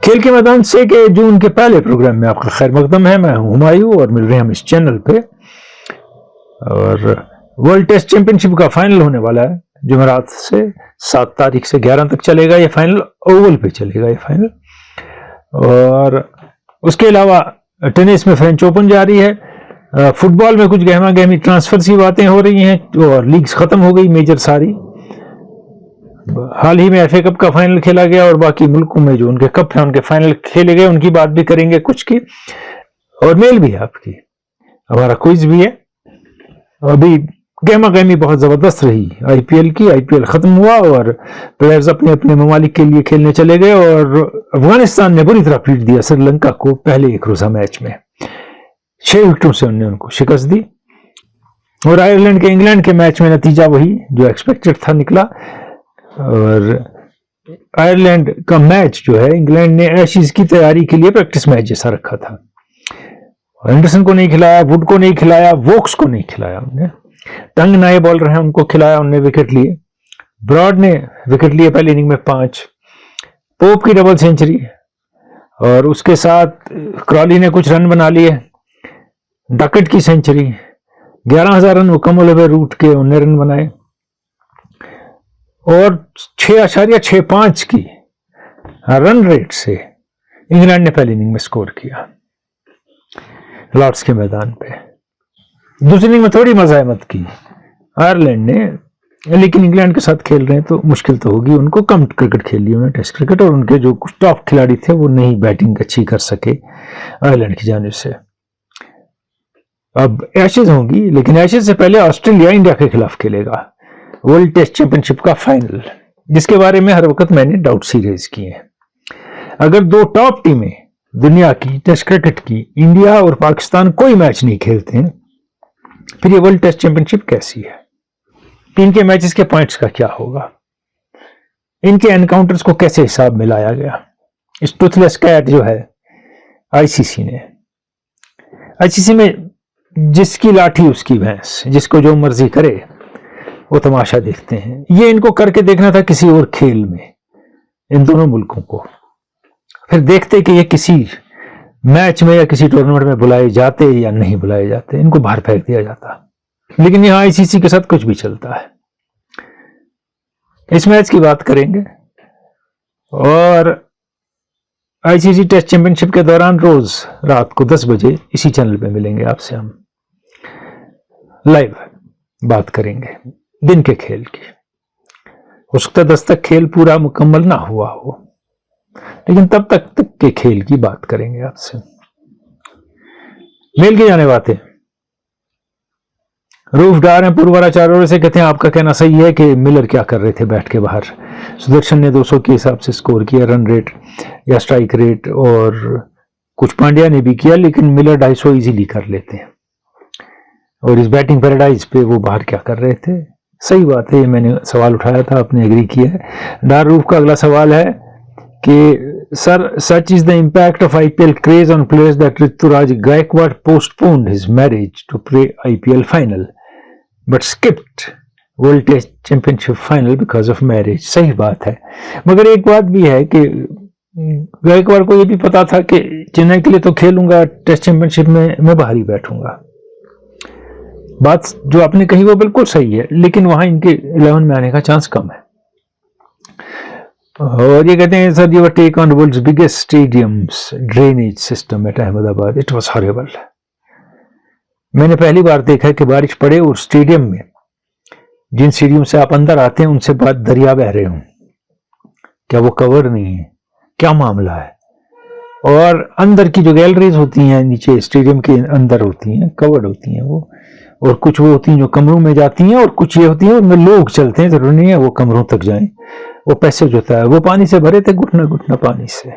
खेल के मैदान से के जून के पहले प्रोग्राम में आपका खैर मकदम है। मैं हूं हुमायूं और मिल रहे हैं हम इस चैनल पे। और वर्ल्ड टेस्ट चैंपियनशिप का फाइनल होने वाला है जुमेरात से 7 तारीख से 11 तक चलेगा ये फाइनल, ओवल पे चलेगा ये फाइनल। और उसके अलावा टेनिस में फ्रेंच ओपन जारी है। फुटबॉल में कुछ गहमा गहमी ट्रांसफर सी बातें हो रही हैं और लीग्स खत्म हो गई मेजर सारी। हाल ही में एफए कप का फाइनल खेला गया और बाकी मुल्कों में जो उनके कप हैं उनके फाइनल खेले गए, उनकी बात भी करेंगे कुछ की। और मेल भी है आपकी, हमारा क्विज भी है। अभी गहमा गहमी बहुत जबरदस्त रही आईपीएल की। आईपीएल खत्म हुआ और प्लेयर्स अपने अपने ममालिक के लिए खेलने चले गए और अफगानिस्तान ने बुरी तरह पीट दिया श्रीलंका को पहले एक रोजा मैच में। 6 विकेटों से उन्होंने उनको शिकस्त दी। और आयरलैंड के इंग्लैंड के मैच में नतीजा वही जो एक्सपेक्टेड था निकला। और आयरलैंड का मैच जो है इंग्लैंड ने एशेज की तैयारी के लिए प्रैक्टिस मैच जैसा रखा था। एंडरसन को नहीं खिलाया, वुड को नहीं खिलाया, वोक्स को नहीं खिलाया उन्होंने। टंग नए बॉलर हैं उनको खिलाया, उन्होंने विकेट लिए। ब्रॉड ने विकेट लिए पहली इनिंग में 5। पोप की डबल सेंचुरी और उसके साथ क्रॉली ने कुछ रन बना लिए। डकेट की सेंचुरी, 11,000 रन मुकम्मल हुए रूट के, उन्होंने रन बनाए। और 6.65 की रन रेट से इंग्लैंड ने पहली इनिंग में स्कोर किया लॉर्ड्स के मैदान पे। दूसरी इनिंग में थोड़ी मज़ाहमत की आयरलैंड ने, लेकिन इंग्लैंड के साथ खेल रहे हैं तो मुश्किल तो होगी। उनको कम क्रिकेट खेली उन्होंने, टेस्ट क्रिकेट, और उनके जो कुछ टॉप खिलाड़ी थे वो नहीं बैटिंग अच्छी कर सके आयरलैंड की जानिब से। अब एशेज होंगी, लेकिन एशेज से पहले ऑस्ट्रेलिया इंडिया के खिलाफ खेलेगा वर्ल्ड टेस्ट चैंपियनशिप का फाइनल, जिसके बारे में हर वक्त मैंने डाउट सी रेज किए हैं। अगर 2 टॉप टीमें दुनिया की टेस्ट क्रिकेट की, इंडिया और पाकिस्तान, कोई मैच नहीं खेलते हैं, फिर ये वर्ल्ड टेस्ट चैंपियनशिप कैसी है? टीम के मैचेस के पॉइंट्स का क्या होगा? इनके एनकाउंटर्स को कैसे हिसाब में लाया गया? इस टूथलेस कैट जो है आईसीसी ने, आईसीसी में जिसकी लाठी उसकी भैंस, जिसको जो मर्जी करे वो तमाशा देखते हैं। ये इनको करके देखना था किसी और खेल में, इन दोनों मुल्कों को, फिर देखते कि ये किसी मैच में या किसी टूर्नामेंट में बुलाए जाते या नहीं बुलाए जाते, इनको बाहर फेंक दिया जाता। लेकिन यहां आईसीसी के साथ कुछ भी चलता है। इस मैच की बात करेंगे और आईसीसी टेस्ट चैंपियनशिप के दौरान रोज रात को 10 बजे इसी चैनल पे मिलेंगे आपसे, हम लाइव बात करेंगे दिन के खेल की। हो सकता है 10 तक खेल पूरा मुकम्मल ना हुआ हो, लेकिन तब तक के खेल की बात करेंगे आपसे। मेल की जाने बातें। रूफ डार हैं पुरवारा चारों से, कहते हैं आपका कहना सही है कि मिलर क्या कर रहे थे बैठ के बाहर। सुदर्शन ने 200 के हिसाब से स्कोर किया, रन रेट या स्ट्राइक रेट, और कुछ पांड्या ने भी किया, लेकिन मिलर 250 इजीली कर लेते हैं। और इस बैटिंग पैराडाइज पे वो बाहर क्या कर रहे थे? सही बात है, ये मैंने सवाल उठाया था, आपने एग्री किया है। डार रूफ का अगला सवाल है कि sir, such is the impact of IPL craze on players that Ruturaj Gaikwad postponed his marriage to play IPL final but skipped world test championship final because of marriage. सही बात है, मगर एक बात भी है कि गायकवाड को ये भी पता था कि चेन्नई के लिए तो खेलूंगा, टेस्ट चैंपियनशिप में मैं बाहर ही बैठूंगा। बात जो आपने कही वो बिल्कुल सही है, लेकिन वहां इनके 11 में आने का चांस कम है। और ये कहते हैं sir, your take on world's biggest stadium's drainage system at Ahmedabad, it was horrible. मैंने पहली बार देखा कि बारिश पड़े और स्टेडियम में, जिन स्टेडियम से आप अंदर आते हैं उनसे बाद दरिया बह रहे हों। क्या वो कवर नहीं है? क्या मामला है? और अंदर की जो गैलरीज होती हैं नीचे स्टेडियम के अंदर होती हैं, कवर्ड होती हैं वो, और कुछ वो होती हैं जो कमरों में जाती हैं, और कुछ ये होती हैं उनमें लोग चलते हैं, जरूरी नहीं है वो कमरों तक जाएं। वो पैसेज होता है, वो पानी से भरे थे, घुटना घुटना पानी से।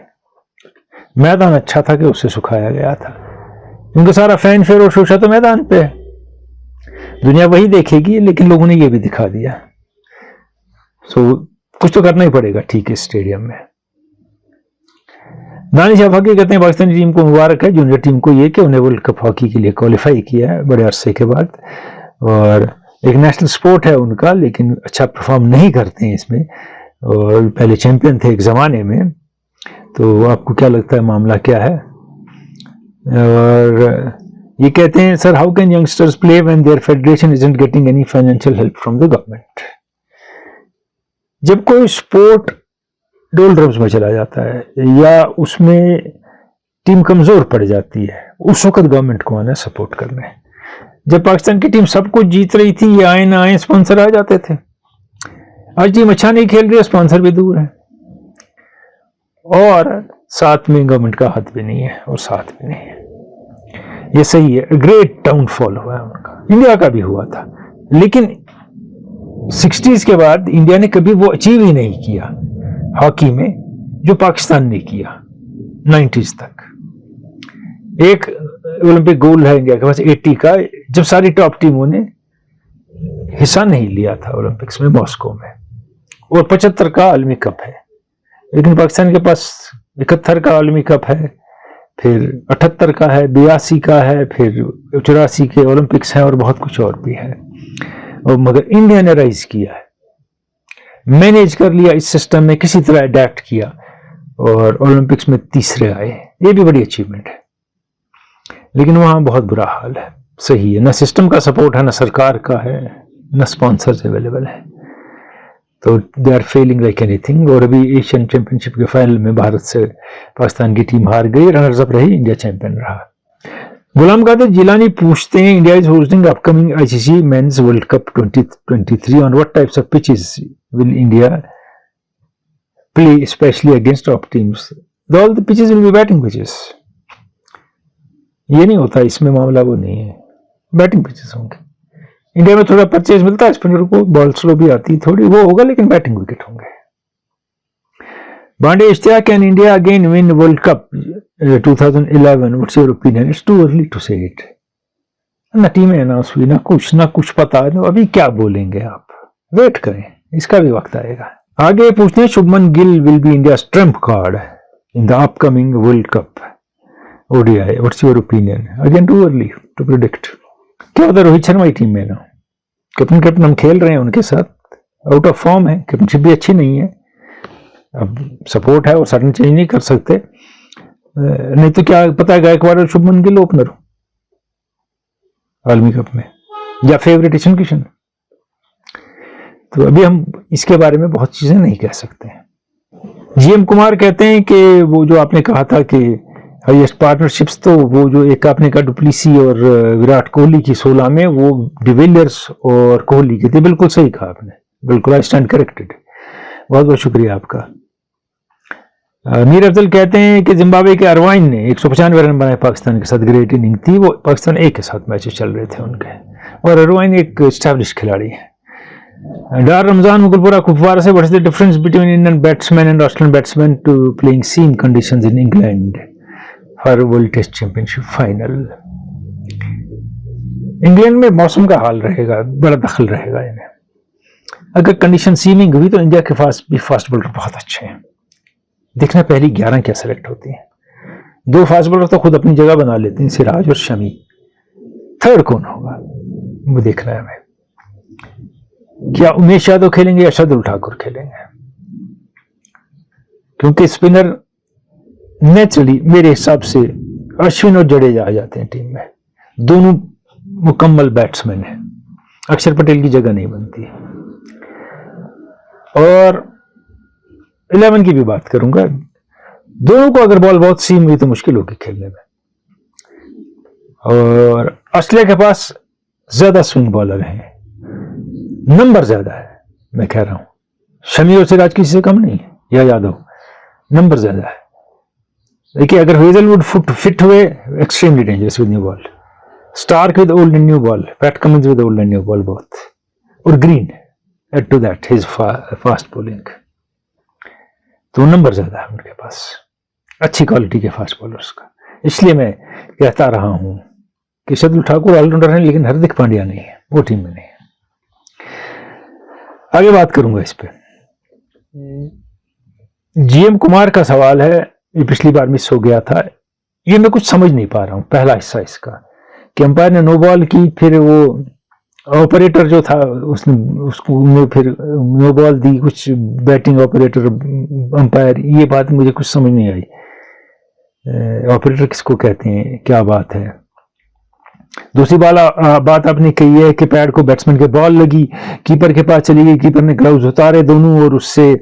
मैदान अच्छा था कि उसे सुखाया गया था, क्योंकि सारा फैन फेर और शोशा तो मैदान पे है। दुनिया वही देखेगी, लेकिन लोगों ने ये भी दिखा दिया। सो कुछ तो करना ही पड़ेगा ठीक है स्टेडियम में। दानिश हॉकी कहते हैं पाकिस्तानी टीम को मुबारक है, जूनियर टीम को ये कि उन्हें वर्ल्ड कप हॉकी के लिए क्वालिफाई किया है बड़े अरसे के बाद, और एक नेशनल स्पोर्ट है उनका, लेकिन अच्छा परफॉर्म नहीं करते हैं इसमें, और पहले चैंपियन थे एक ज़माने में। तो आपको क्या लगता है मामला क्या है? और ये कहते हैं, sir how can youngsters play when their federation isn't getting any financial help from the government? जब कोई स्पोर्ट डोलड्रम्स में चला जाता है या उसमें टीम कमजोर पड़ जाती है, उस वक्त गवर्नमेंट को आना सपोर्ट करना है। जब पाकिस्तान की टीम सब कुछ जीत रही थी, ये आए ना आए स्पॉन्सर आ जाते थे। आज टीम अच्छा नहीं खेल रही है, स्पॉन्सर भी दूर है और साथ में गवर्नमेंट का हाथ भी नहीं है और साथ भी नहीं है। ये सही है, ग्रेट डाउनफॉल हुआ है उनका। इंडिया का भी हुआ था, लेकिन 60s के बाद इंडिया ने कभी वो अचीव ही नहीं किया हॉकी में जो पाकिस्तान ने किया 90s तक। एक ओलंपिक गोल्ड है इंडिया के पास 80 का, जब सारी टॉप टीमों ने हिस्सा नहीं लिया था ओलंपिक्स में मॉस्को में, और 75 का आलमी कप है। लेकिन पाकिस्तान के पास 71 का आलमी कप है, फिर 78 का है, 82 का है, फिर 84 के ओलंपिक्स हैं और बहुत कुछ और भी है। और मगर इंडिया ने राइज किया है, मैनेज कर लिया इस सिस्टम में, किसी तरह अडेप्ट किया और ओलंपिक्स में तीसरे आए। ये भी बड़ी अचीवमेंट है। लेकिन वहां बहुत बुरा हाल है, सही है, न सिस्टम का सपोर्ट है, न सरकार का है, न स्पॉन्सर्स अवेलेबल है। तो they are feeling like anything. और अभी एशियन चैंपियनशिप के फाइनल में भारत से पाकिस्तान की टीम हार गई, रनर्स अप रही, इंडिया चैंपियन रहा। गुलाम कादिर जिलानी पूछते हैं, India is hosting upcoming ICC men's world cup 2023 on what types of pitches will India play specially against top teams? All the pitches will be batting pitches. ये नहीं होता, इसमें मामला वो नहीं है, बैटिंग पिचेस होंगे। इंडिया में थोड़ा परचेज मिलता है स्पिनर को, बॉल स्लो भी आती है थोड़ी, वो होगा, लेकिन बैटिंग विकेट होंगे। Bande Ishtiaq, can India again win world cup 2011? What's your opinion? It's too early to say it. ना टीमें अनाउंस हुई, ना कुछ पता है, अभी क्या बोलेंगे आप, वेट करें, इसका भी वक्त आएगा। आगे पूछते हैं, Shubman Gill will be India trump card in the upcoming world cup ODI? What's your opinion? Again too early to predict. क्या होता है, रोहित शर्मा की टीम में ना कैप्टन हम खेल रहे हैं उनके साथ, आउट ऑफ फॉर्म है, कैप्टनशिप भी अच्छी नहीं है, अब सपोर्ट है और सडन चेंज नहीं कर सकते, नहीं तो क्या पता है गायकवाड़ और शुभमन गिल ओपनर हो आलमी कप में, या फेवरेट ईशान किशन। तो अभी हम इसके बारे में बहुत चीजें नहीं कह सकते हैं। GM कुमार कहते हैं कि वो जो आपने कहा था कि हाईएस्ट पार्टनरशिप्स, तो वो जो एक आपने कहा डुप्लीसी और विराट कोहली की 16 में, वो डिविलियर्स और कोहली की थी। बिल्कुल सही कहा आपने, बिल्कुल, आई स्टैंड करेक्टेड। बहुत बहुत शुक्रिया आपका। मीर अफजल कहते हैं कि जिम्बाब्वे के अरवाइन ने 195 रन बनाए पाकिस्तान के साथ, ग्रेट इनिंग थी वो। पाकिस्तान ए के साथ मैचेस चल रहे थे उनके, और अरवाइन एक एस्टैब्लिश खिलाड़ी है। डार रमजान मुगलपुरा कुपवारा से, what is the difference between Indian batsman and Australian batsman to playing same conditions in England for world test championship final? England में मौसम का हाल रहेगा, बड़ा दखल रहेगा इन्हें। अगर कंडीशन सीमिंग हुई तो इंडिया के पास भी फास्ट बॉलर बहुत अच्छे हैं। देखना पहली 11 क्या सेलेक्ट होती है। 2 फास्ट बॉलर तो खुद अपनी जगह बना लेते हैं, सिराज और शमी। थर्ड कौन होगा वो देखना है हमें। क्या उमेश यादव खेलेंगे या शार्दुल ठाकुर खेलेंगे? क्योंकि स्पिनर नेचुरली मेरे हिसाब से अश्विन और जडेजा आ जाते हैं टीम में, दोनों मुकम्मल बैट्समैन हैं, अक्षर पटेल की जगह नहीं बनती। और 11 की भी बात करूंगा, दोनों को अगर बॉल बहुत सीम हुई तो मुश्किल होगी खेलने में। और ऑस्ट्रेलिया के पास ज्यादा स्विंग बॉलर हैं, नंबर ज्यादा है, मैं कह रहा हूं शमी और सिराज किसी से कम नहीं है, या यादव, नंबर ज्यादा है। देखिए अगर हेजलवुड फिट हुए, extremely dangerous with new ball, Starc with old and new ball, Pat Cummins with old and new ball both, और Green add to that his fast bowling, तो नंबर ज्यादा है उनके पास, अच्छी क्वालिटी के फास्ट बॉलर्स का। इसलिए मैं कहता रहा हूं कि शार्दुल ठाकुर ऑलराउंडर हैं, लेकिन हार्दिक पांड्या नहीं है, वो टीम में नहीं है। आगे बात करूंगा इस पे। GM कुमार का सवाल है, ये पिछली बार मिस हो गया था, ये मैं कुछ समझ नहीं पा रहा हूं। पहला हिस्सा इसका कि अंपायर ने नो बॉल की, फिर वो ऑपरेटर जो था उसने उसको फिर नो बॉल दी, कुछ बैटिंग ऑपरेटर अंपायर, ये बात मुझे कुछ समझ नहीं आई। ऑपरेटर किसको कहते हैं, क्या बात है। दूसरी बात आपने कही है कि पैड को बैट्समैन के बॉल लगी, कीपर के पास चली गई, कीपर ने ग्लव्स उतारे दोनों और उससे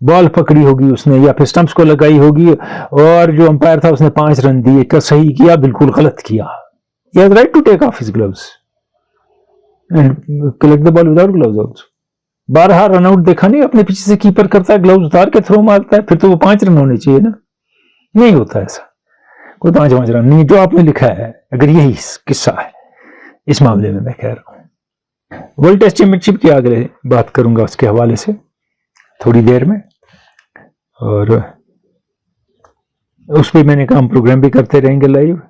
बॉल पकड़ी होगी उसने, या फिर स्टंप्स को लगाई होगी, और जो अंपायर था उसने 5 रन दिए। क्या सही किया? बिल्कुल गलत किया। He has right to take off his gloves and collect the ball without gloves also. 12 run out देखा नहीं, अपने पीछे से कीपर करता है, ग्लव्स उतार के थ्रो मारता है, फिर तो वो 5 रन होने चाहिए ना। नहीं होता ऐसा, कोई 5 रन नहीं जो आपने लिखा है, अगर यही किस्सा है इस मामले में। मैं कह रहा हूं वर्ल्ड टेस्ट चैंपियनशिप की आगे बात करूंगा उसके हवाले से थोड़ी देर में, और उस पर मैंने कहा हम प्रोग्राम भी करते रहेंगे लाइव।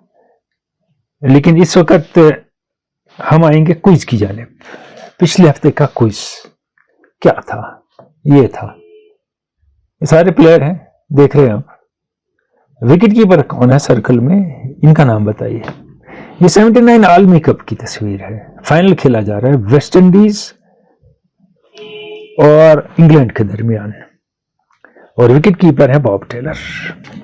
लेकिन इस वक्त हम आएंगे क्विज की जानिब। पिछले हफ्ते का क्विज क्या था? ये था, ये सारे प्लेयर हैं, देख रहे हैं आप। विकेट कीपर कौन है सर्कल में, इनका नाम बताइए। ये 79 आलमी कप की तस्वीर है, फाइनल खेला जा रहा है वेस्ट इंडीज और इंग्लैंड के दरमियान, और विकेट कीपर है बॉब टेलर।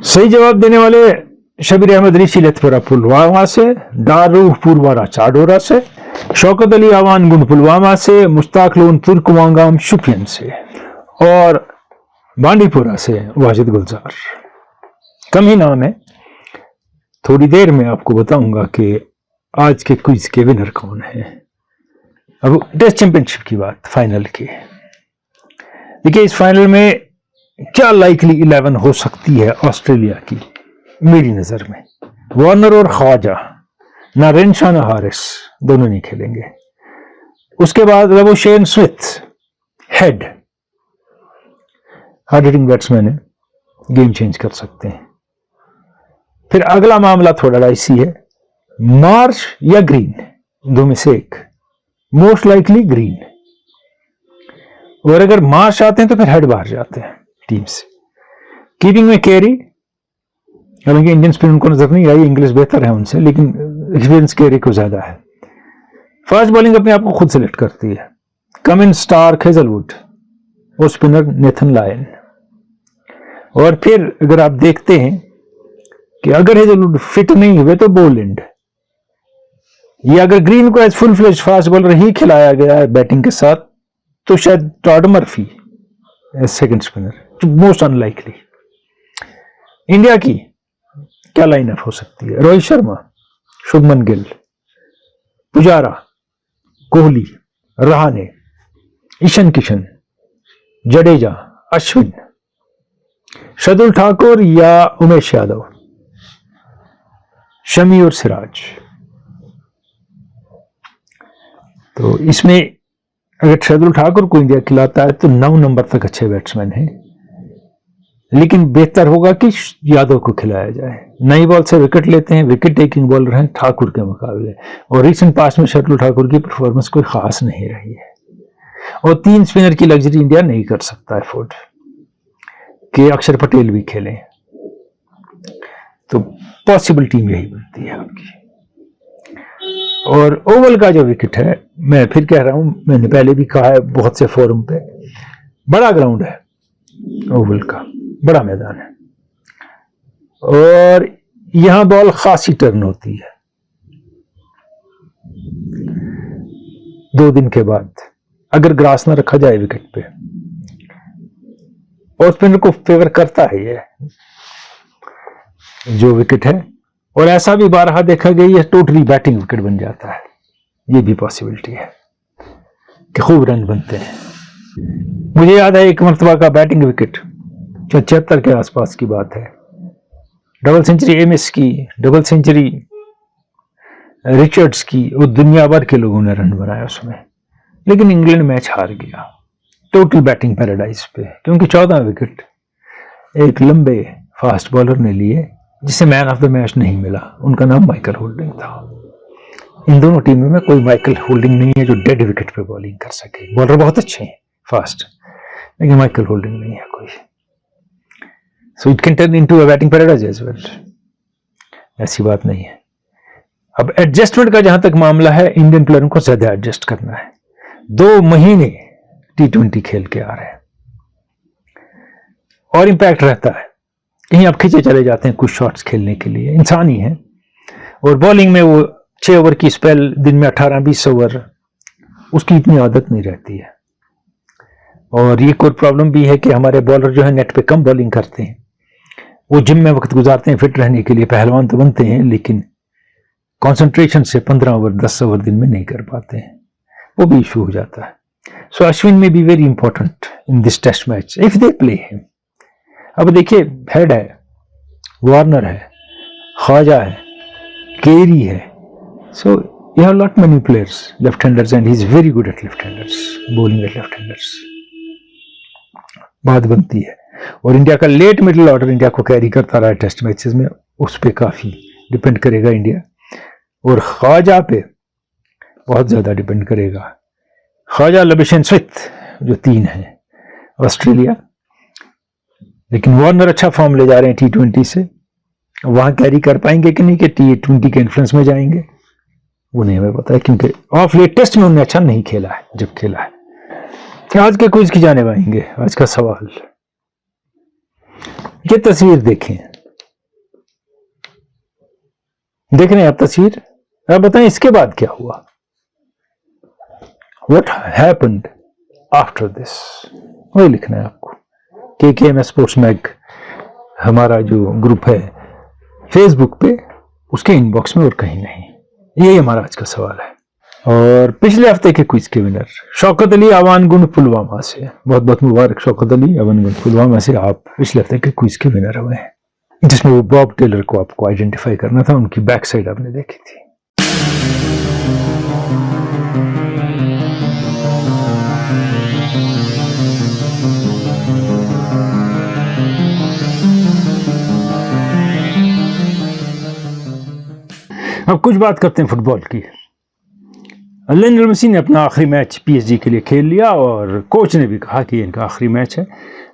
सही जवाब देने वाले शबीर अहमद ऋषि लेथपुरा पुलवामा से, दारूह पूर्वारा चाडोरा से, शौकत अली आवान गुंड पुलवामा से, मुश्ताक लोन तुर्कवांगाम शुपियन से, और बांडीपुरा से वाजिद गुलजार। कम ही नाम है। थोड़ी देर में आपको बताऊंगा कि आज के क्विज के विनर कौन है। अब टेस्ट चैंपियनशिप की बात, फाइनल की। देखिए इस फाइनल में क्या लाइकली 11 हो सकती है ऑस्ट्रेलिया की मेरी नजर में। वार्नर और ख्वाजा, ना रेनशा ना हारिस, दोनों नहीं खेलेंगे। उसके बाद Labuschagne Smith, Head, hard hitting batsman है, गेम चेंज कर सकते हैं। फिर अगला मामला थोड़ा राइसी है, मार्श या ग्रीन, दो में से एक, मोस्ट लाइकली ग्रीन। और अगर मार्श आते हैं तो फिर हेड बाहर जाते हैं टीम से। कीपिंग में कैरी, हालांकि इंडियन स्पिन उनको नजर नहीं आई, इंग्लिश बेहतर है उनसे, लेकिन एक्सपीरियंस कैरी को ज्यादा है। फास्ट बॉलिंग अपने आप को खुद सिलेक्ट करती है, कमिन, स्टार्क, हेजलवुड, और स्पिनर नेथन लायन। और फिर अगर आप देखते हैं कि अगर हेजलवुड फिट नहीं हुए तो बोलिंड, या अगर ग्रीन को as full fledged fast bowler ही खिलाया गया है बैटिंग के साथ तो शायद Todd Murphy as second spinner, most unlikely. India की क्या लाइनअप हो सकती है? रोहित शर्मा, शुभमन गिल, पुजारा, कोहली, रहाणे, ईशान किशन, जडेजा, अश्विन, शार्दुल ठाकुर या उमेश यादव, शमी और सिराज। तो इसमें अगर शार्दुल ठाकुर को इंडिया खिलाता है तो 9 नंबर तक अच्छे बैट्समैन हैं, लेकिन बेहतर होगा कि यादव को खिलाया जाए। नई बॉल से विकेट लेते हैं, विकेट टेकिंग बॉलर हैं ठाकुर के मुकाबले, और रिसेंट पास में शार्दुल ठाकुर की परफॉर्मेंस कोई खास नहीं रही है। और 3 स्पिनर की लग्जरी इंडिया नहीं कर सकता अफोर्ड कि अक्षर पटेल भी खेलें, तो पॉसिबल टीम यही बनती है आपकी। और ओवल का जो विकेट है, मैं फिर कह रहा हूं, मैंने पहले भी कहा है बहुत से फोरम पे, बड़ा ग्राउंड है ओवल का, बड़ा मैदान है, और यहां बॉल खासी टर्न होती है 2 दिन के बाद, अगर ग्रास ना रखा जाए विकेट पे, और स्पिनर को फेवर करता है ये जो विकेट है। और ऐसा भी 12 देखा गया, ये टोटली बैटिंग विकेट बन जाता है, ये भी पॉसिबिलिटी है कि खूब रन बनते हैं। मुझे याद है एक मरतबा का बैटिंग विकेट 76 के आसपास की बात है, डबल सेंचुरी एमएस की, डबल सेंचुरी रिचर्ड्स की, वो दुनिया भर के लोगों ने रन बनाया उसमें, लेकिन इंग्लैंड मैच हार गया टोटल बैटिंग पैराडाइज पे, क्योंकि 14 विकेट एक लंबे फास्ट बॉलर ने लिए जिसे मैन ऑफ द मैच नहीं मिला। उनका नाम माइकल होल्डिंग था। इन दोनों टीमों में कोई माइकल होल्डिंग नहीं है जो डेड विकेट पे बॉलिंग कर सके। बॉलर बहुत अच्छे हैं फास्ट, लेकिन माइकल होल्डिंग नहीं है कोई। So it can turn into a batting paradise as well, ऐसी बात नहीं है। अब एडजस्टमेंट का जहां तक मामला है, इंडियन प्लेयरों को ज्यादा एडजस्ट करना है। 2 महीने T20 खेल के आ रहे हैं और इंपैक्ट रहता है, कहीं आप खींचे चले जाते हैं कुछ शॉट्स खेलने के लिए, इंसान ही है। और बॉलिंग में वो 6 ओवर की स्पेल, दिन में 18-20 ओवर, उसकी इतनी आदत नहीं रहती है। और ये एक और प्रॉब्लम भी है कि हमारे बॉलर जो है नेट पे कम बॉलिंग करते हैं, वो जिम में वक्त गुजारते हैं फिट रहने के लिए, पहलवान तो बनते हैं लेकिन कंसंट्रेशन से 15 ओवर 10 ओवर दिन में नहीं कर पाते हैं, वो भी इशू हो जाता है। So Ashwin may be very important in this test match if they play him. अब देखिए, हेड है, वार्नर है, ख्वाजा है, केरी है, so you have lot many players left handers and he is very good at left handers, bowling at left handers. बात बनती है। और इंडिया का लेट मिडिल ऑर्डर इंडिया को कैरी करता रहा है टेस्ट मैचेस में, उस पर काफी डिपेंड करेगा इंडिया, और ख्वाजा पे बहुत ज्यादा डिपेंड करेगा। ख्वाजा, लबिशन, स्मिथ जो 3 हैं ऑस्ट्रेलिया, लेकिन वार्नर अच्छा फॉर्म ले जा रहे हैं T20 से, वहां कैरी कर पाएंगे कि नहीं, कि T20 के इन्फ्लुएंस में जाएंगे, वो नहीं हमें पता है, क्योंकि ऑफ लेट टेस्ट में उन्होंने अच्छा नहीं खेला है जब खेला है। आज के क्विज की जाने आएंगे। आज का सवाल, ये तस्वीर देखें, देख रहे हैं आप तस्वीर, आप बताएं इसके बाद क्या हुआ, व्हाट हैपेंड आफ्टर दिस, वही लिखना है आपको। KKM स्पोर्ट्स मैग हमारा जो ग्रुप है फेसबुक पे, उसके इनबॉक्स में और कहीं नहीं। यही हमारा आज का सवाल है। और पिछले हफ्ते के क्विज के विनर शौकत अली अवानगुंड पुलवामा से, बहुत बहुत मुबारक शौकत अली अवानगुंड पुलवामा से, आप पिछले हफ्ते के क्विज के विनर हुए हैं, जिसमें वो बॉब टेलर को आपको आइडेंटिफाई करना था, उनकी बैक साइड आपने देखी थी। अब कुछ बात करते हैं फुटबॉल की। लियोनेल मेसी ने अपना आखिरी मैच PSG के लिए खेल लिया, और कोच ने भी कहा कि इनका आखिरी मैच है,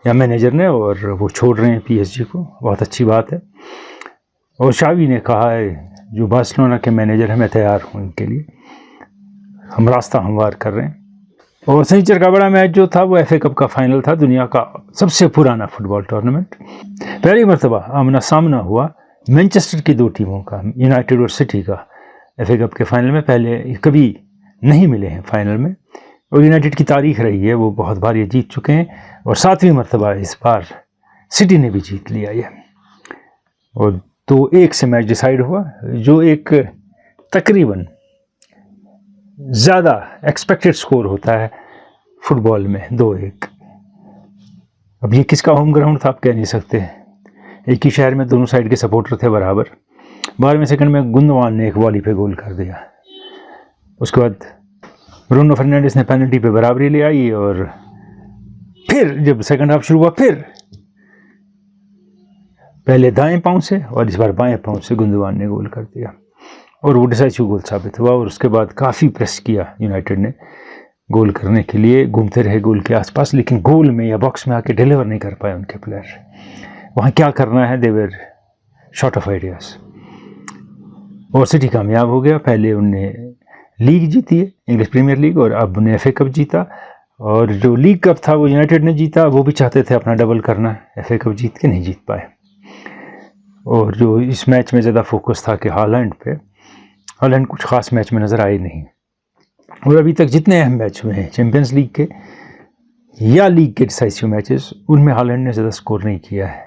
या मैनेजर ने, और वो छोड़ रहे हैं PSG को, बहुत अच्छी बात है। और शावी ने कहा है, जो बार्सिलोना के मैनेजर हैं, मैं तैयार हूँ इनके लिए, हम रास्ता हमवार कर रहे हैं। और सनीचर का बड़ा मैच जो था वो FA कप का फाइनल था, दुनिया का सबसे पुराना फुटबॉल टूर्नामेंट। पहली मरतबा आमना सामना हुआ मैनचेस्टर की 2 टीमों का, यूनाइटेड और सिटी का, FA कप के फाइनल में। पहले कभी नहीं मिले हैं फाइनल में, और यूनाइटेड की तारीख रही है, वो बहुत बार ये जीत चुके हैं, और 7वीं मरतबा इस बार सिटी ने भी जीत लिया ये। और 2-1 से मैच डिसाइड हुआ, जो एक तकरीबन ज़्यादा एक्सपेक्टेड स्कोर होता है फुटबॉल में, 2-1। अब ये किसका होम ग्राउंड था आप कह नहीं सकते, एक ही शहर में दोनों साइड के सपोर्टर थे बराबर। 12वें सेकंड में गुंदवान ने एक वॉली पे गोल कर दिया, उसके बाद ब्रूनो फर्नांडिस ने पेनल्टी पे बराबरी ले आई, और फिर जब सेकंड हाफ शुरू हुआ, फिर पहले दाएं पांव से और इस बार बाएं पांव से गुंदवान ने गोल कर दिया, और वो डिसाइसिव गोल साबित हुआ। और उसके बाद काफ़ी प्रेस किया यूनाइटेड ने गोल करने के लिए, घूमते रहे गोल के आसपास, लेकिन गोल में या बॉक्स में आके डिलीवर नहीं कर पाए उनके प्लेयर। वहाँ क्या करना है, दे वर शॉर्ट ऑफ आइडियाज। और सिटी कामयाब हो गया, पहले उनने लीग जीती है, इंग्लिश प्रीमियर लीग, और अब उन्हें FA कप जीता। और जो लीग कप था वो यूनाइटेड ने जीता, वो भी चाहते थे अपना डबल करना, FA कप जीत के नहीं जीत पाए। और जो इस मैच में ज़्यादा फोकस था कि हालैंड पे, हालैंड कुछ ख़ास मैच में नज़र आए नहीं। और अभी तक जितने अहम मैच हुए हैं चैम्पियंस लीग के या लीग के डिसाइसिव मैचेस, उनमें हालैंड ने ज़्यादा स्कोर नहीं किया है।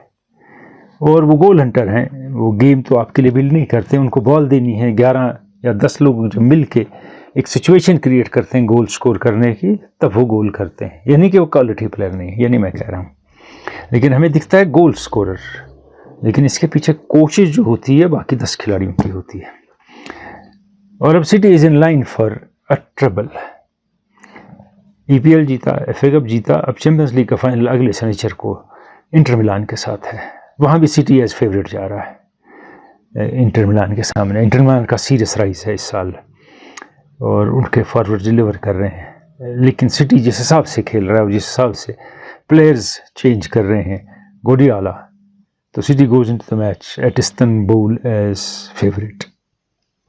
और वो गोल हंटर हैं, वो गेम तो आपके लिए बिल्ड नहीं करते, उनको बॉल देनी है, 11 या 10 लोग जो मिल के एक सिचुएशन क्रिएट करते हैं गोल स्कोर करने की, तब वो गोल करते हैं। यानी कि वो क्वालिटी प्लेयर नहीं है, ये नहीं मैं कह रहा हूँ, लेकिन हमें दिखता है गोल स्कोरर, लेकिन इसके पीछे कोशिश जो होती है बाकी 10 खिलाड़ियों की होती है। और अब city is in line for a trouble. EPL जीता, FA कप जीता, अब चैम्पियंस लीग का फाइनल अगले शनिचर को इंटर मिलान के साथ है। वहाँ भी सिटी एज फेवरेट जा रहा है इंटर मिलान के सामने। इंटर मिलान का सीरियस राइज है इस साल, और उनके फॉरवर्ड डिलीवर कर रहे हैं, लेकिन सिटी जिस हिसाब से खेल रहा है और जिस हिसाब से प्लेयर्स चेंज कर रहे हैं Guardiola, तो City goes into the match at Istanbul as favourite.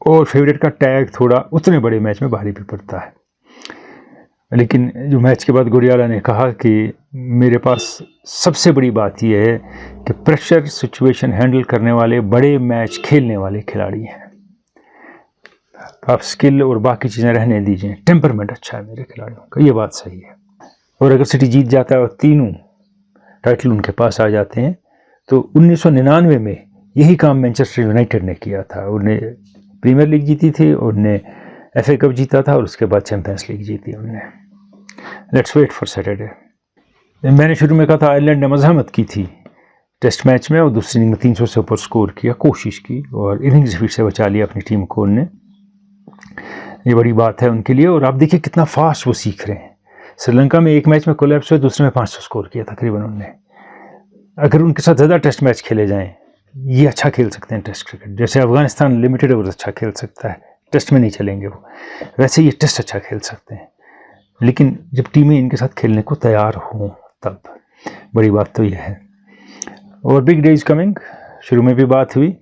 और फेवरेट का टैग थोड़ा उतने बड़े मैच में भारी भी पड़ता है। लेकिन जो मैच के बाद गुडियाला ने कहा कि मेरे पास सबसे बड़ी बात यह है कि प्रेशर सिचुएशन हैंडल करने वाले, बड़े मैच खेलने वाले खिलाड़ी हैं। आप स्किल और बाकी चीज़ें रहने दीजिए, टेम्परमेंट अच्छा है मेरे खिलाड़ियों का, ये बात सही है। और अगर सिटी जीत जाता है और तीनों टाइटल उनके पास आ जाते हैं, तो 1999 में यही काम मैनचेस्टर यूनाइटेड ने किया था। उन्हें प्रीमियर लीग जीती थी, उन्हें FA कप जीता था और उसके बाद चैंपियंस लीग जीती उन्होंने। Let's wait for Saturday. मैंने शुरू में कहा था आयरलैंड ने मज़ाहमत की थी टेस्ट मैच में और दूसरी इनिंग में 300 से ऊपर स्कोर किया, कोशिश की और इनिंग्स फिर से बचा लिया अपनी टीम को उनने। ये बड़ी बात है उनके लिए। और आप देखिए कितना फास्ट वो सीख रहे हैं। श्रीलंका में एक मैच में कोलैप्स हुआ, दूसरे में 500 स्कोर किया तकरीबन उनने। अगर उनके साथ ज़्यादा टेस्ट मैच खेले जाएँ, ये अच्छा खेल सकते हैं टेस्ट क्रिकेट। जैसे अफगानिस्तान लिमिटेड ओवर्स अच्छा खेल सकता है, टेस्ट में नहीं चलेंगे वो, वैसे ये टेस्ट अच्छा खेल सकते हैं। लेकिन जब टीमें इनके साथ खेलने को तैयार हों तब, बड़ी बात तो यह है। और बिग डे इज़ कमिंग, शुरू में भी बात हुई,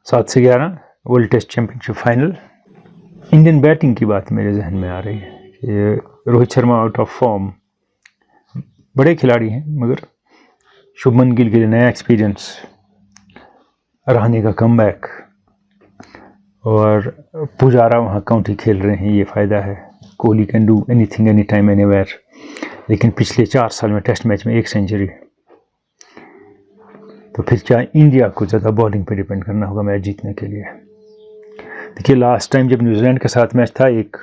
7 से 11 world test championship final. Indian batting की बात मेरे जहन में आ रही है कि Rohit Sharma out of form, बड़े खिलाड़ी हैं मगर शुभमन गिल के लिए नया एक्सपीरियंस, रहाणे का कमबैक और पुजारा वहाँ काउंटी खेल रहे हैं, ये फ़ायदा है। Kohli can do anything any time anywhere. लेकिन पिछले 4 साल में टेस्ट मैच में 1 सेंचुरी, तो फिर क्या इंडिया को ज़्यादा बॉलिंग पे डिपेंड करना होगा मैच जीतने के लिए। देखिए लास्ट टाइम जब न्यूजीलैंड के साथ मैच था, एक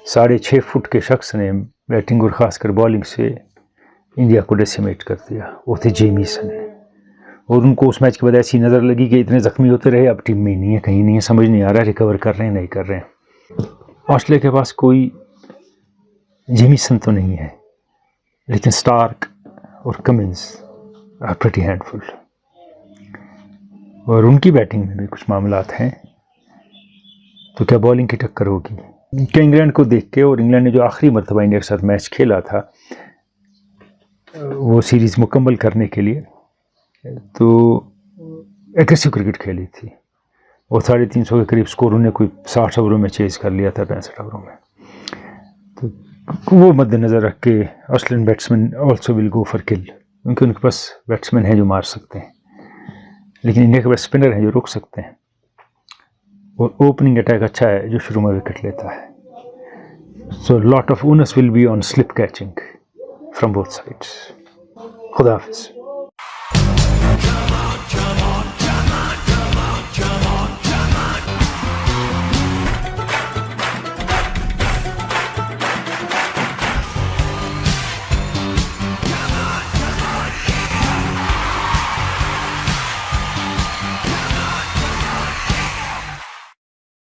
6.5 फुट के शख्स ने बैटिंग और ख़ासकर बॉलिंग से इंडिया को डेसिमेट कर दिया, वो थे जेमीसन। और उनको उस मैच के बाद ऐसी नज़र लगी कि इतने ज़ख्मी होते रहे, अब टीम में नहीं है, कहीं नहीं है, समझ नहीं आ रहा रिकवर कर रहे हैं नहीं कर रहे हैं। ऑस्ट्रेलिया के पास कोई जेमीसन तो नहीं है, लेकिन स्टार्क और कमिंस आर प्रीटी हैंडफुल। और उनकी बैटिंग में भी कुछ मामलात हैं, तो क्या बॉलिंग की टक्कर होगी क्या इंग्लैंड को देख के। और इंग्लैंड ने जो आखिरी मरतबा इंडिया के साथ मैच खेला था, वो सीरीज़ मुकम्मल करने के लिए तो एग्रेसिव क्रिकेट खेली थी और 350 के करीब स्कोर उन्हें कोई 60 ओवरों में चेज़ कर लिया था, 65 ओवरों में। तो वो मद्देनज़र रख के Australian batsman also will go for kill, क्योंकि उनके पास बैट्समैन हैं जो मार सकते हैं, लेकिन इंडिया के पास स्पिनर हैं जो रोक सकते हैं। और ओपनिंग अटैक अच्छा है जो शुरू में विकेट लेता है। So lot of onus will be on slip catching from both sides. खुदा हाफिज़।